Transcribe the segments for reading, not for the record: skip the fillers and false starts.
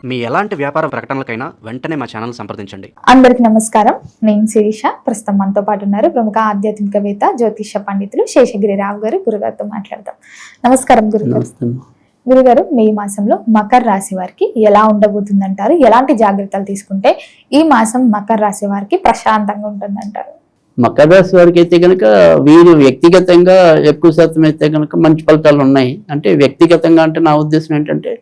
మీ ఎలాంటి వ్యాపార ప్రకటనలకైనా వెంటనే మా ఛానల్ సంప్రదించండి. అందరికీ నమస్కారం. నేను శిరీష. ప్రస్తుతం మనతో పాటు ఉన్నారు ప్రముఖ ఆధ్యాత్మికవేత్త జ్యోతిష పండితులు శేషగిరిరావు గారు. గురుగారితో మాట్లాడదాం. నమస్కారం గురుగారు. గురుగారు, మే మాసంలో మకర రాశి వారికి ఎలా ఉండబోతుందంటారు? ఎలాంటి జాగ్రత్తలు తీసుకుంటే ఈ మాసం మకర రాశి వారికి ప్రశాంతంగా ఉంటుందంటారు? మకర రాశి వారికి అయితే కనుక వీరు వ్యక్తిగతంగా ఎక్కువ శాతం అయితే కనుక మంచి ఫలితాలు ఉన్నాయి. అంటే వ్యక్తిగతంగా అంటే నా ఉద్దేశం ఏంటంటే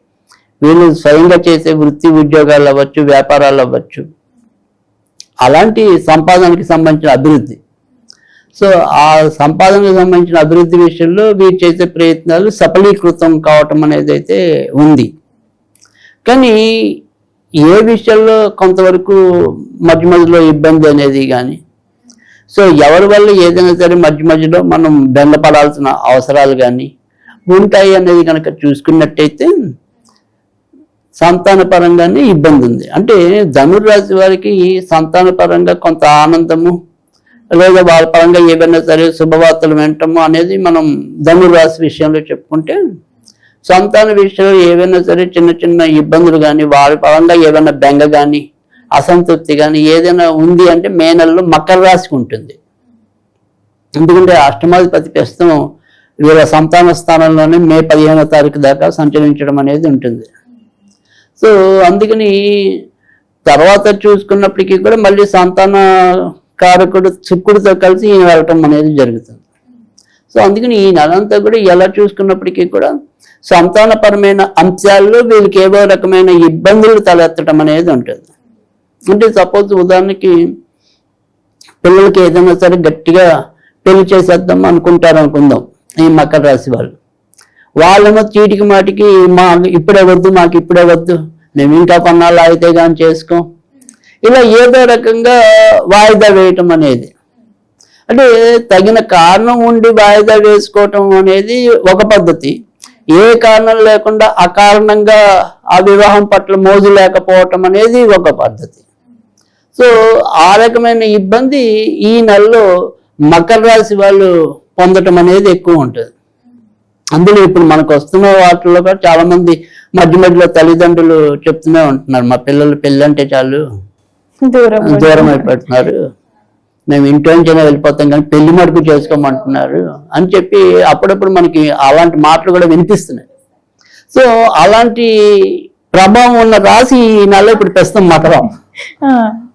వీళ్ళు స్వయంగా చేసే వృత్తి ఉద్యోగాలు అవ్వచ్చు, వ్యాపారాలు అవ్వచ్చు, అలాంటి సంపాదనకి సంబంధించిన అభివృద్ధి. సో ఆ సంపాదనకు సంబంధించిన అభివృద్ధి విషయంలో వీరు చేసే ప్రయత్నాలు సఫలీకృతం కావటం అనేది అయితే ఉంది. కానీ ఏ విషయంలో కొంతవరకు మధ్య మధ్యలో ఇబ్బంది అనేది కానీ, సో ఎవరి వల్ల ఏదైనా సరే మధ్య మధ్యలో మనం బెంగపడాల్సిన అవసరాలు కానీ ఉంటాయి అనేది కనుక చూసుకున్నట్టయితే సంతాన పరంగానే ఇబ్బంది ఉంది. అంటే ధనుర్రాశి వారికి సంతాన పరంగా కొంత ఆనందము లేదా వాళ్ళ పరంగా ఏవైనా సరే శుభవార్తలు వినటము అనేది మనం ధనుర్రాశి విషయంలో చెప్పుకుంటే, సంతాన విషయంలో ఏవైనా సరే చిన్న చిన్న ఇబ్బందులు కానీ వారి పరంగా ఏమైనా బెంగ కానీ అసంతృప్తి కానీ ఏదైనా ఉంది అంటే మే నెలలో మకర రాశికి ఉంటుంది. ఎందుకంటే అష్టమాధిపతి ప్రస్తుతం వీళ్ళ సంతాన స్థానంలోనే మే 15వ తారీఖు దాకా సంచరించడం అనేది ఉంటుంది. సో అందుకని తర్వాత చూసుకున్నప్పటికీ కూడా మళ్ళీ సంతాన కారకుడు శుక్రుడితో కలిసి ఈయన వెళ్ళటం అనేది జరుగుతుంది. సో అందుకని ఈ నెలంతా కూడా ఎలా చూసుకున్నప్పటికీ కూడా సంతానపరమైన అంశాల్లో వీళ్ళకి ఏవో రకమైన ఇబ్బందులు తలెత్తడం అనేది ఉంటుంది. అంటే సపోజ్ ఉదాహరణకి పిల్లలకి ఏదైనా సరే గట్టిగా పెళ్లి చేసేద్దాం అనుకుంటారు అనుకుందాం ఈ మకర రాశి వాళ్ళు. వాళ్ళేమో చీటికి మాటికి ఇప్పుడే వద్దు, మాకు ఇప్పుడే వద్దు, మేము ఇంకా కొన్నాళ్ళు అయితే కానీ చేసుకోం, ఇలా ఏదో రకంగా వాయిదా వేయటం అనేది. అంటే తగిన కారణం ఉండి వాయిదా వేసుకోవటం అనేది ఒక పద్ధతి. ఏ కారణం లేకుండా అకారణంగా ఆ వివాహం పట్ల మోజు లేకపోవటం అనేది ఒక పద్ధతి. సో ఆ రకమైన ఇబ్బంది ఈ నెలలో మకర రాశి వాళ్ళు పొందటం అనేది ఎక్కువ ఉంటుంది. అందులో ఇప్పుడు మనకు వస్తున్న వాటిల్లో కూడా చాలా మంది మధ్య మధ్యలో తల్లిదండ్రులు చెప్తూనే ఉంటున్నారు, మా పిల్లలు పెళ్ళి అంటే చాలు దూరం అయిపోతున్నారు, మేము ఇంట్లో నుంచైనా వెళ్ళిపోతాం కానీ పెళ్లి మడుపు చేసుకోమంటున్నారు అని చెప్పి అప్పుడప్పుడు మనకి అలాంటి మాటలు కూడా వినిపిస్తున్నాయి. సో అలాంటి ప్రభావం ఉన్న రాశి ఈ నెల ఇప్పుడు ప్రస్తుతం మకరం.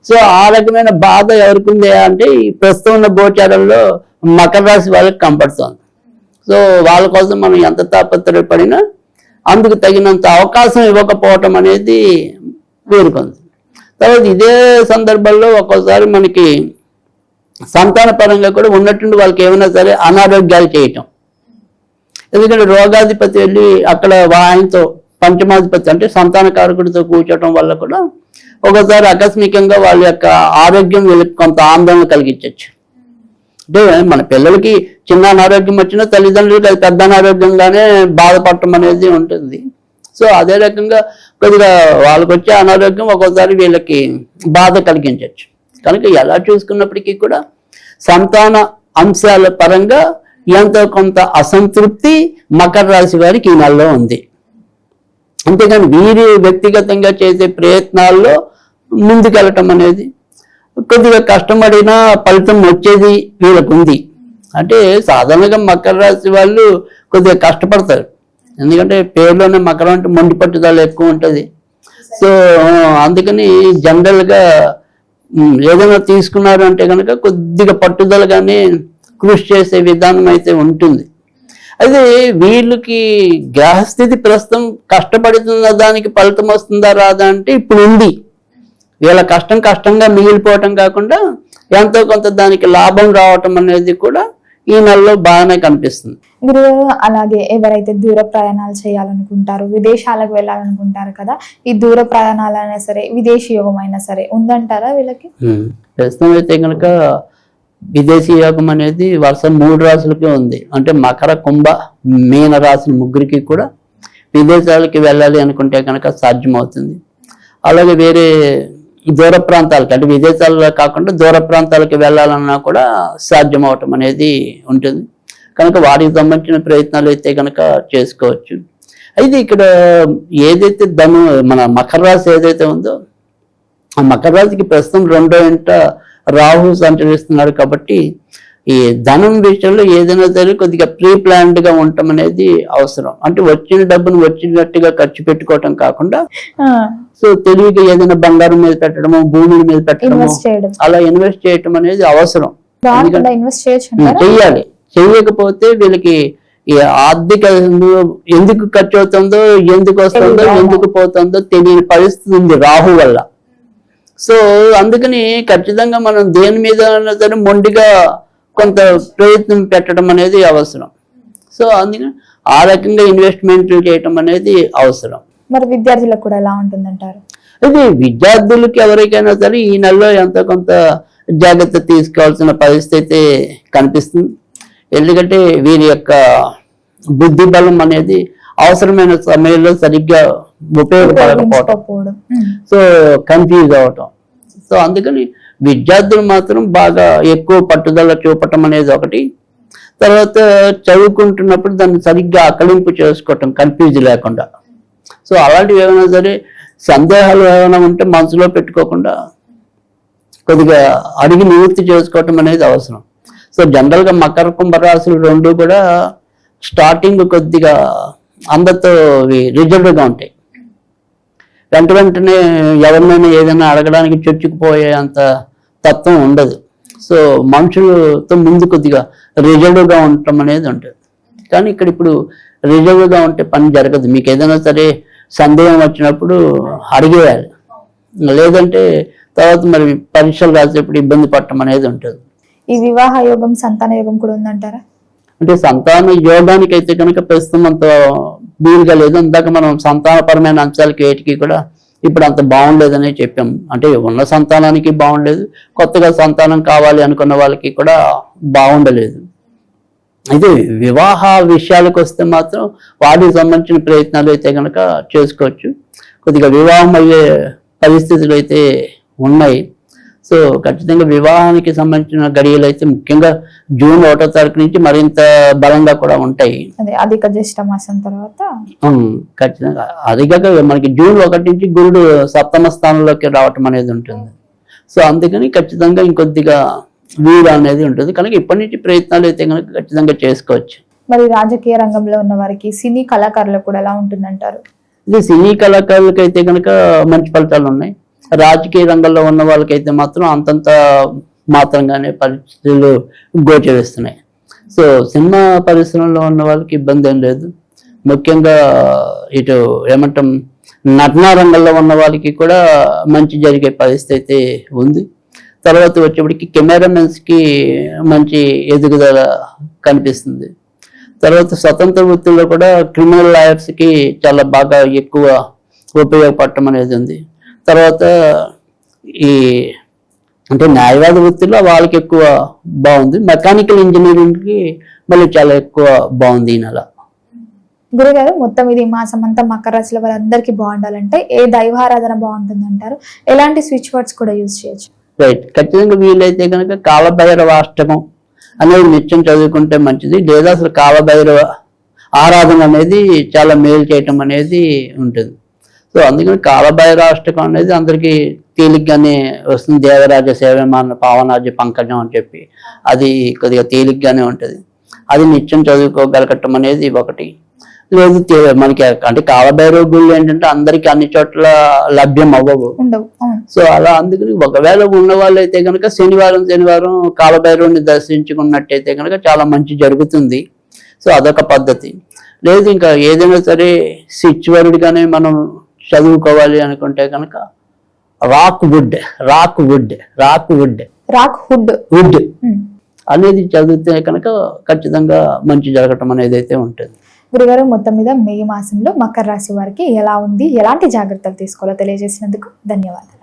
సో ఆ రకమైన బాధ ఎవరికి ఉంది అంటే ఈ ప్రస్తుతం ఉన్న గోచారంలో మకర రాశి వాళ్ళకి కనపడుతుంది. సో వాళ్ళ కోసం మనం ఎంత తాపత్రయపడినా అందుకు తగినంత అవకాశం ఇవ్వకపోవటం అనేది వేరుకుంది. తర్వాత ఇదే సందర్భంలో ఒక్కోసారి మనకి సంతాన పరంగా కూడా ఉన్నట్టుండి వాళ్ళకి ఏమైనా సరే అనారోగ్యాలు చేయటం. ఎందుకంటే రోగాధిపతి వెళ్ళి అక్కడ ఆయనతో పంచమాధిపతి అంటే సంతాన కారకుడితో కూర్చోవటం వల్ల కూడా ఒకసారి ఆకస్మికంగా వాళ్ళ యొక్క ఆరోగ్యం వీళ్ళకి కొంత ఆందోళన కలిగించవచ్చు. అంటే మన పిల్లలకి చిన్న అనారోగ్యం వచ్చినా తల్లిదండ్రులకి అది పెద్ద అనారోగ్యంగానే బాధపడటం అనేది ఉంటుంది. సో అదే రకంగా కొద్దిగా వాళ్ళకి వచ్చే అనారోగ్యం ఒక్కోసారి వీళ్ళకి బాధ కలిగించవచ్చు. కనుక ఎలా చూసుకున్నప్పటికీ కూడా సంతాన అంశాల పరంగా ఎంతో కొంత అసంతృప్తి మకర రాశి వారికి ఈ నెలలో ఉంది. అంతేగాని వీరి వ్యక్తిగతంగా చేసే ప్రయత్నాల్లో ముందుకెళ్ళటం అనేది కొద్దిగా కష్టపడినా ఫలితం వచ్చేది వీళ్ళకు ఉంది. అంటే సాధారణంగా మకర రాశి వాళ్ళు కొద్దిగా కష్టపడతారు. ఎందుకంటే పేరులోనే మకరం అంటే మొండి పట్టుదల ఎక్కువ ఉంటుంది. సో అందుకని జనరల్గా ఏదైనా తీసుకున్నారు అంటే కనుక కొద్దిగా పట్టుదలగానే కృషి చేసే విధానం అయితే ఉంటుంది. అయితే వీళ్ళకి గ్రహస్థితి ప్రస్తుతం కష్టపడుతున్న దానికి ఫలితం వస్తుందా రాదా అంటే ఇప్పుడు ఉంది. వీళ్ళ కష్టంగా మిగిలిపోవటం కాకుండా ఎంతో కొంత దానికి లాభం రావటం అనేది కూడా ఈ నెలలో బాగానే కనిపిస్తుంది. గురువు, అలాగే ఎవరైతే దూర ప్రయాణాలు చేయాలనుకుంటారో, విదేశాలకు వెళ్ళాలనుకుంటారు కదా, ఈ దూర ప్రయాణాలైనా సరే విదేశీ యోగం అయినా సరే ఉందంటారా వీళ్ళకి? ప్రస్తుతం అయితే కనుక విదేశీ యోగం అనేది వరుస 3 రాశులకే ఉంది. అంటే మకర, కుంభ, మీన రాశి ముగ్గురికి కూడా విదేశాలకి వెళ్ళాలి అనుకుంటే కనుక సాధ్యమవుతుంది. అలాగే వేరే దూర ప్రాంతాలకి అంటే విదేశాల్లో కాకుండా దూర ప్రాంతాలకి వెళ్ళాలన్నా కూడా సాధ్యం అవటం అనేది ఉంటుంది. కనుక వాటికి సంబంధించిన ప్రయత్నాలు అయితే కనుక చేసుకోవచ్చు. అయితే ఇక్కడ ఏదైతే మన మకర రాశి ఏదైతే ఉందో ఆ మకర రాశికి ప్రస్తుతం 2వ ఇంట రాహు సంచరిస్తున్నాడు కాబట్టి ఈ ధనం విషయంలో ఏదైనా సరే కొద్దిగా ప్రీ ప్లాన్డ్ గా ఉండటం అనేది అవసరం. అంటే వచ్చిన డబ్బును వచ్చినట్టుగా ఖర్చు పెట్టుకోవటం కాకుండా సో తెలివిగా ఏదైనా బంగారం మీద పెట్టడము, భూముల మీద పెట్టడము, అలా ఇన్వెస్ట్ చేయటం అనేది అవసరం. చెయ్యాలి. చెయ్యకపోతే వీళ్ళకి ఈ ఆర్థిక ఎందుకు ఖర్చు అవుతుందో, ఎందుకు వస్తుందో, ఎందుకు పోతుందో తెలియని పరిస్థితి ఉంది రాహు వల్ల. సో అందుకని ఖచ్చితంగా మనం దేని మీద సరే మొండిగా కొంత ప్రయత్నం పెట్టడం అనేది అవసరం. సో అందుకని ఆ రకంగా ఇన్వెస్ట్మెంట్లు చేయటం అనేది అవసరం. మరి విద్యార్థులకు కూడా ఎలా ఉంటుందంటారు? అది విద్యార్థులకి ఎవరికైనా సరే ఈ నెలలో ఎంతో కొంత జాగ్రత్త తీసుకోవాల్సిన పరిస్థితి కనిపిస్తుంది. ఎందుకంటే వీరి యొక్క బుద్ధి బలం అనేది అవసరమైన సమయంలో సరిగ్గా ఉపయోగపడకపోవడం, సో కన్ఫ్యూజ్ అవటం. సో అందుకని విద్యార్థులు మాత్రం బాగా ఎక్కువ పట్టుదల చూపటం అనేది ఒకటి. తర్వాత చదువుకుంటున్నప్పుడు దాన్ని సరిగ్గా ఆకలింపు చేసుకోవటం కన్ఫ్యూజ్ లేకుండా. సో అలాంటివి ఏమైనా సరే సందేహాలు ఏమైనా ఉంటే మనసులో పెట్టుకోకుండా కొద్దిగా అడిగి నివృత్తి చేసుకోవటం అనేది అవసరం. సో జనరల్గా మకర కుంభరాశులు 2 కూడా స్టార్టింగ్ కొద్దిగా అందరితో రిజర్వ్గా ఉంటాయి. వెంటనే ఎవరినైనా ఏదైనా అడగడానికి చొచ్చుకుపోయే అంత తత్వం ఉండదు. సో మనుషులతో ముందు కొద్దిగా రిజర్వ్గా ఉండటం అనేది ఉంటుంది. కానీ ఇక్కడ ఇప్పుడు రిజర్వ్గా ఉంటే పని జరగదు. మీకు ఏదైనా సరే సందేహం వచ్చినప్పుడు అడిగేయాలి, లేదంటే తర్వాత మరి పరీక్షలు రాసేప్పుడు ఇబ్బంది పడటం అనేది ఉంటుంది. ఈ వివాహ యోగం, సంతాన యోగం కూడా ఉందంటారా? అంటే సంతాన యోగానికి అయితే కనుక ప్రస్తుతం అంత వీలుగా లేదు. ఇందాక మనం సంతానపరమైన అంశాలకి వేటికి కూడా ఇప్పుడు అంత బాగుండలేదని చెప్పాం. అంటే ఉన్న సంతానానికి బాగుండలేదు, కొత్తగా సంతానం కావాలి అనుకున్న వాళ్ళకి కూడా బాగుండలేదు. అయితే వివాహ విషయాలకు వస్తే మాత్రం వాటికి సంబంధించిన ప్రయత్నాలు అయితే కనుక చేసుకోవచ్చు. కొద్దిగా వివాహం అయ్యే పరిస్థితులు అయితే ఉన్నాయి. సో ఖచ్చితంగా వివాహానికి సంబంధించిన గడియలు అయితే ముఖ్యంగా జూన్ 1వ తారీఖు నుంచి మరింత బలంగా కూడా ఉంటాయి. అధిక జ్యేష్ఠ మాసం తర్వాత ఖచ్చితంగా అదిగాక మనకి జూన్ 1 నుంచి గురుడు 7వ స్థానంలోకి రావటం అనేది ఉంటుంది. సో అందుకని ఖచ్చితంగా ఇంకొద్దిగా వీలు అనేది ఉంటుంది. కనుక ఇప్పటి నుంచి ప్రయత్నాలు అయితే కనుక ఖచ్చితంగా చేసుకోవచ్చు. మరి రాజకీయ రంగంలో ఉన్న వారికి, సినీ కళాకారులకు కూడా ఎలా ఉంటుందంటారు? ఇది సినీ కళాకారులకు అయితే కనుక మంచి ఫలితాలు ఉన్నాయి. రాజకీయ రంగంలో ఉన్న వాళ్ళకైతే మాత్రం అంతంత మాత్రంగానే పరిస్థితులు గోచరిస్తున్నాయి. సో సినిమా పరిశ్రమలో ఉన్న వాళ్ళకి ఇబ్బంది ఏం లేదు. ముఖ్యంగా ఇటు ఏమంటాం నటనా రంగంలో ఉన్న వాళ్ళకి కూడా మంచి జరిగే పరిస్థితి ఉంది. తర్వాత వచ్చేప్పటికి కెమెరామెన్స్కి మంచి ఎదుగుదల కనిపిస్తుంది. తర్వాత స్వతంత్ర వృత్తుల్లో కూడా క్రిమినల్ లాయర్స్కి చాలా బాగా ఎక్కువ ఉపయోగపడటం అనేది ఉంది. తర్వాత ఈ అంటే న్యాయవాద వృత్తిలో వాళ్ళకి ఎక్కువ బాగుంది. మెకానికల్ ఇంజనీరింగ్కి మళ్ళీ చాలా ఎక్కువ బాగుంది ఈ నెల. గురుగారు, మొత్తం ఇది మాసం అంతా మకర రాశుల వాళ్ళందరికీ బాగుండాలంటే ఏ దైవారాధన బాగుంటుంది అంటారు? ఎలాంటి స్విచ్ వర్డ్స్ కూడా యూజ్ చేయొచ్చు? రైట్, ఖచ్చితంగా వీలైతే కనుక కాలభైరవ అష్టకం అనేది నిత్యం చదువుకుంటే మంచిది. లేదా అసలు కాలభైరవ ఆరాధన అనేది చాలా మేలు చేయటం అనేది ఉంటుంది. సో అందుకని కాలభైరవ అష్టకం అనేది అందరికీ తేలిగ్గానే వస్తుంది. దేవరాజ సేవమాన పావనాజ పంకజం అని చెప్పి అది కొద్దిగా తేలిగ్గానే ఉంటుంది. అది నిత్యం చదువుకోగలగటం అనేది ఒకటి. లేదు మనకి అంటే కాలభైరవ గుళ్ళు ఏంటంటే అందరికి అన్ని చోట్ల లభ్యం అవ్వవు. సో అలా అందుకని ఒకవేళ ఉన్న వాళ్ళు అయితే కనుక శనివారం కాలభైరవుని దర్శించుకున్నట్టయితే కనుక చాలా మంచి జరుగుతుంది. సో అదొక పద్ధతి. లేదు ఇంకా ఏదైనా సరే సిచ్యువరుడిగానే మనం చదువుకోవాలి అనుకుంటే కనుక రాక్ వుడ్ అనేది చదివితే కనుక ఖచ్చితంగా మంచి జరగటం అనేది అయితే ఉంటుంది. గురుగారు, మొత్తం మీద మే మాసంలో మకర రాశి వారికి ఎలా ఉంది, ఎలాంటి జాగ్రత్తలు తీసుకోవాలో తెలియజేసినందుకు ధన్యవాదాలు.